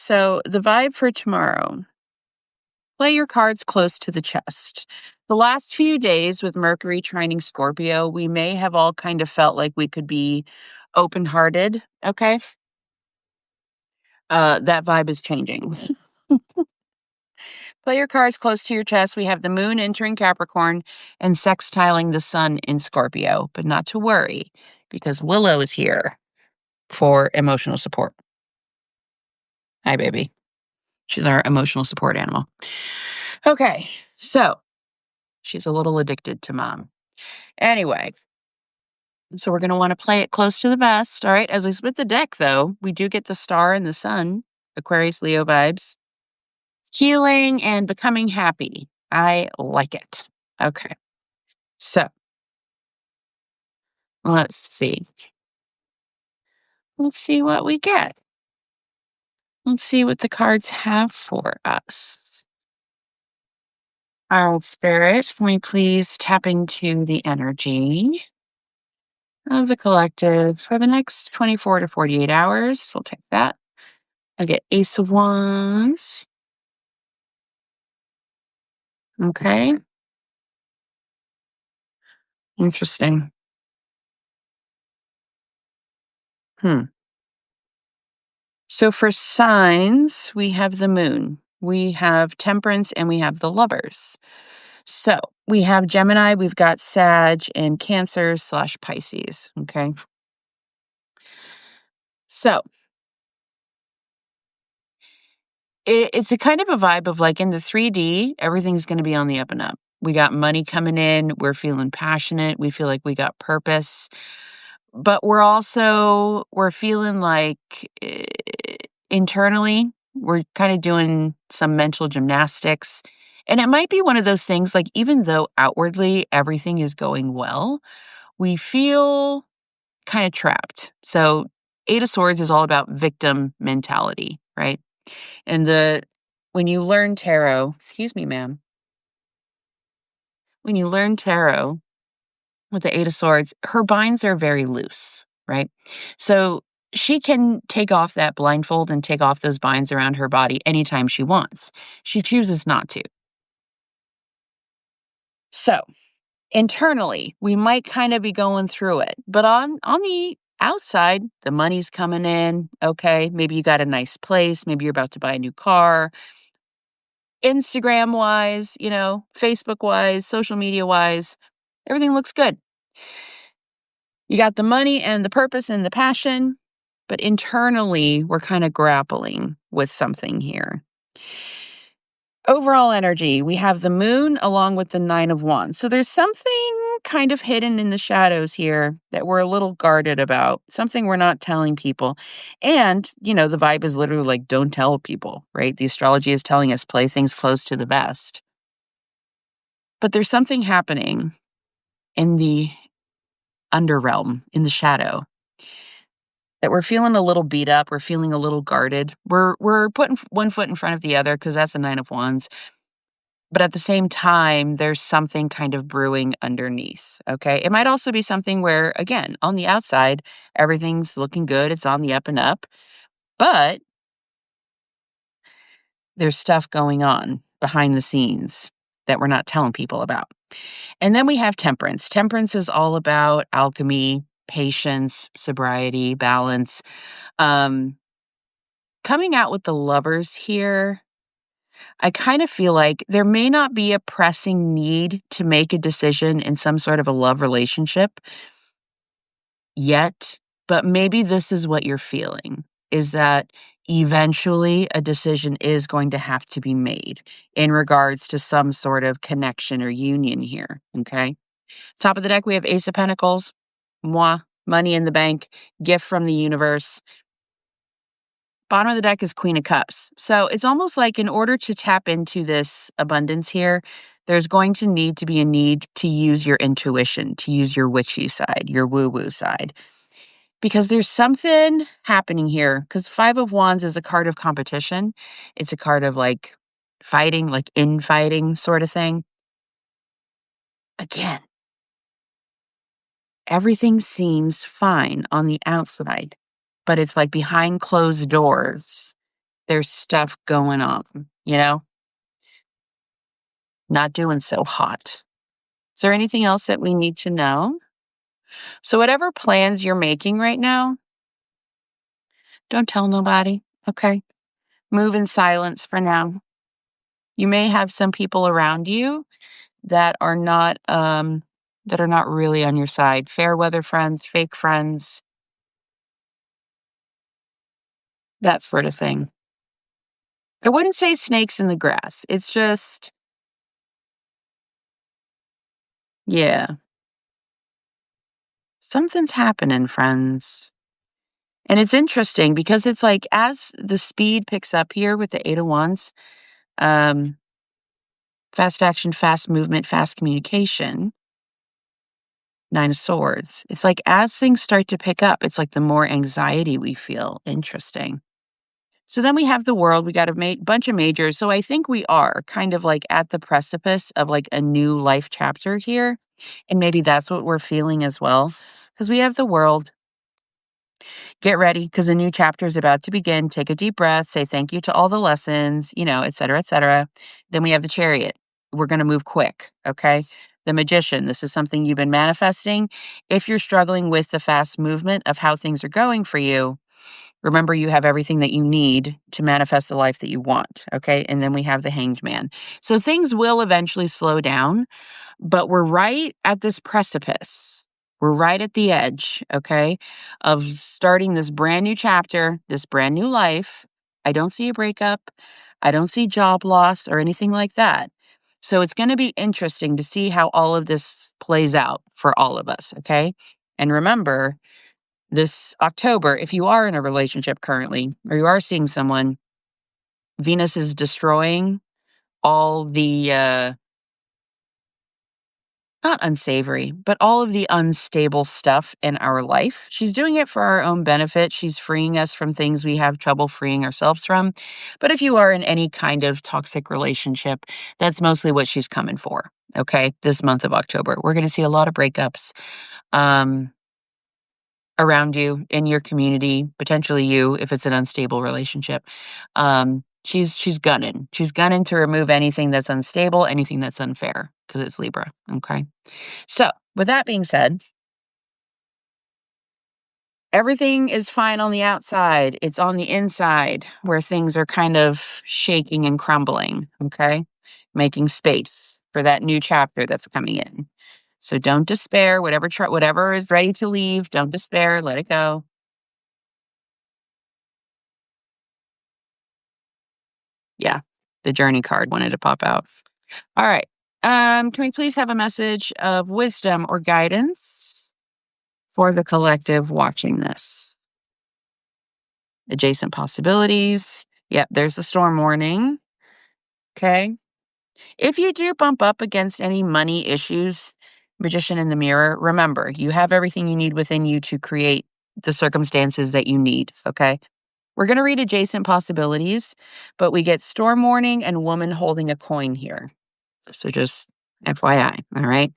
So, the vibe for tomorrow, play your cards close to the chest. The last few days with Mercury trining Scorpio, we may have all kind of felt like we could be open hearted. Okay. That vibe is changing. Play your cards close to your chest. We have the moon entering Capricorn and sextiling the sun in Scorpio, but not to worry because Willow is here for emotional support. Hi, baby. She's our emotional support animal. Okay, so she's a little addicted to mom. Anyway, so we're going to want to play it close to the vest. All right, as we split the deck, though, we do get the star and the sun, Aquarius Leo vibes, healing and becoming happy. I like it. Okay, so let's see. Let's see what we get. Let's see what the cards have for us. All right, Spirit, can we please tap into the energy of the collective for the next 24 to 48 hours? We'll take that. I get Ace of Wands. Okay. Interesting. Hmm. So for signs, we have the moon, we have Temperance, and we have the Lovers. So we have Gemini, we've got Sag, and Cancer/Pisces. Okay. So it's a kind of a vibe of like in the 3D, everything's going to be on the up and up. We got money coming in. We're feeling passionate. We feel like we got purpose. But we're feeling like internally, we're kind of doing some mental gymnastics. And it might be one of those things like, even though outwardly everything is going well, we feel kind of trapped. So, Eight of Swords is all about victim mentality, right? And when you learn tarot, excuse me, ma'am, when you learn tarot with the Eight of Swords, her binds are very loose, right? So she can take off that blindfold and take off those binds around her body anytime she wants. She chooses not to. So internally, we might kind of be going through it, but on the outside, the money's coming in. Okay, maybe you got a nice place, maybe you're about to buy a new car. Instagram wise, Facebook wise, social media wise, everything looks good. You got the money and the purpose and the passion, but internally, we're kind of grappling with something here. Overall energy, we have the moon along with the Nine of Wands. So there's something kind of hidden in the shadows here that we're a little guarded about, something we're not telling people. And, the vibe is literally like, don't tell people, right? The astrology is telling us play things close to the vest. But there's something happening in the underrealm, in the shadow, that we're feeling a little beat up. We're feeling a little guarded. We're putting one foot in front of the other because that's the Nine of Wands. But at the same time, there's something kind of brewing underneath. Okay. It might also be something where, again, on the outside, everything's looking good. It's on the up and up. But there's stuff going on behind the scenes that we're not telling people about. And then we have Temperance. Temperance is all about alchemy, patience, sobriety, balance. Coming out with the Lovers here, I kind of feel like there may not be a pressing need to make a decision in some sort of a love relationship yet, but maybe this is what you're feeling, is that eventually a decision is going to have to be made in regards to some sort of connection or union here, okay? Top of the deck, we have Ace of Pentacles, moi, money in the bank, gift from the universe. Bottom of the deck is Queen of Cups. So it's almost like in order to tap into this abundance here, there's going to need to be a need to use your intuition, to use your witchy side, your woo-woo side. Because there's something happening here. Because Five of Wands is a card of competition. It's a card of like fighting, like infighting sort of thing. Again, everything seems fine on the outside, but it's like behind closed doors. There's stuff going on, you know, not doing so hot. Is there anything else that we need to know? So, whatever plans you're making right now, don't tell nobody, okay? Move in silence for now. You may have some people around you that are not really on your side. Fair weather friends, fake friends, that sort of thing. I wouldn't say snakes in the grass. It's just, yeah, something's happening, friends. And it's interesting because it's like as the speed picks up here with the 8 of Wands, um, fast action, fast movement, fast communication, 9 of Swords. It's like as things start to pick up, it's like the more anxiety we feel. Interesting. So then we have the World. We got a bunch of majors. So I think we are kind of like at the precipice of like a new life chapter here. And maybe that's what we're feeling as well. Because we have the World. Get ready because a new chapter is about to begin. Take a deep breath. Say thank you to all the lessons, et cetera, et cetera. Then we have the Chariot. We're going to move quick. Okay. The Magician. This is something you've been manifesting. If you're struggling with the fast movement of how things are going for you, remember, you have everything that you need to manifest the life that you want, okay? And then we have the Hanged Man. So things will eventually slow down, but we're right at this precipice. We're right at the edge, okay, of starting this brand new chapter, this brand new life. I don't see a breakup. I don't see job loss or anything like that. So it's going to be interesting to see how all of this plays out for all of us, okay? And remember, this October, if you are in a relationship currently or you are seeing someone, Venus is destroying all the, not unsavory, but all of the unstable stuff in our life. She's doing it for our own benefit. She's freeing us from things we have trouble freeing ourselves from. But if you are in any kind of toxic relationship, that's mostly what she's coming for. Okay. This month of October, we're going to see a lot of breakups. Around you, in your community, potentially you, if it's an unstable relationship. She's gunning. She's gunning to remove anything that's unstable, anything that's unfair, because it's Libra. Okay. So, with that being said, everything is fine on the outside. It's on the inside where things are kind of shaking and crumbling. Okay. Making space for that new chapter that's coming in. So don't despair. Whatever is ready to leave, don't despair. Let it go. Yeah, the journey card wanted to pop out. All right. Can we please have a message of wisdom or guidance for the collective watching this? Adjacent possibilities. Yep, there's the storm warning. Okay. If you do bump up against any money issues, Magician in the Mirror, remember, you have everything you need within you to create the circumstances that you need. Okay. We're going to read adjacent possibilities, but we get storm warning and woman holding a coin here. So just FYI, all right?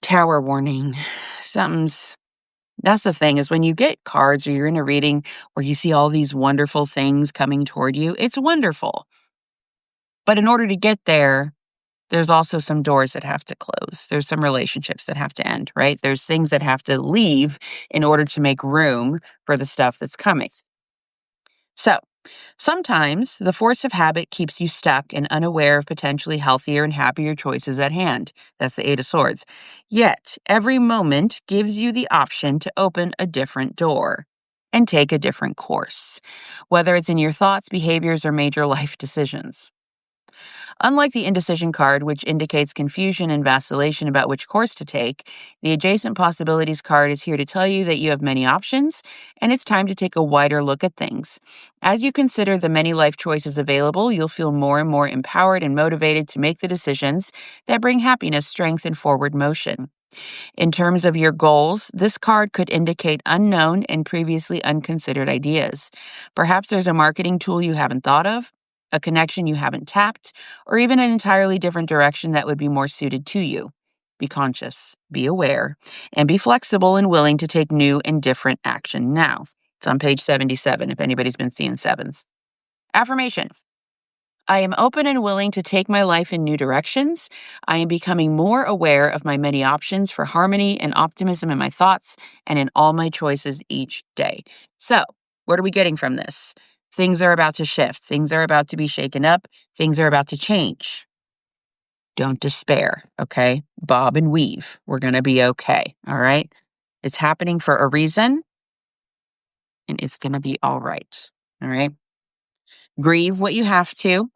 Tower warning. Something's That's the thing is when you get cards or you're in a reading or you see all these wonderful things coming toward you, it's wonderful. But in order to get there, there's also some doors that have to close. There's some relationships that have to end, right? There's things that have to leave in order to make room for the stuff that's coming. So, sometimes the force of habit keeps you stuck and unaware of potentially healthier and happier choices at hand. That's the 8 of Swords. Yet, every moment gives you the option to open a different door and take a different course, whether it's in your thoughts, behaviors, or major life decisions. Unlike the indecision card, which indicates confusion and vacillation about which course to take, the adjacent possibilities card is here to tell you that you have many options and it's time to take a wider look at things. As you consider the many life choices available, you'll feel more and more empowered and motivated to make the decisions that bring happiness, strength, and forward motion. In terms of your goals, this card could indicate unknown and previously unconsidered ideas. Perhaps there's a marketing tool you haven't thought of, a connection you haven't tapped, or even an entirely different direction that would be more suited to you. Be conscious, be aware, and be flexible and willing to take new and different action now. It's on page 77 if anybody's been seeing sevens. Affirmation. I am open and willing to take my life in new directions. I am becoming more aware of my many options for harmony and optimism in my thoughts and in all my choices each day. So, what are we getting from this? Things are about to shift. Things are about to be shaken up. Things are about to change. Don't despair, okay? Bob and weave. We're going to be okay, all right? It's happening for a reason, and it's going to be all right, all right? Grieve what you have to,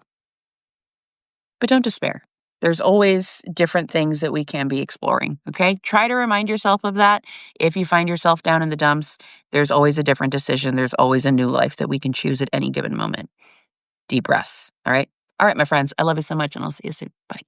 but don't despair. There's always different things that we can be exploring, okay? Try to remind yourself of that. If you find yourself down in the dumps, there's always a different decision. There's always a new life that we can choose at any given moment. Deep breaths, all right? All right, my friends, I love you so much, and I'll see you soon. Bye.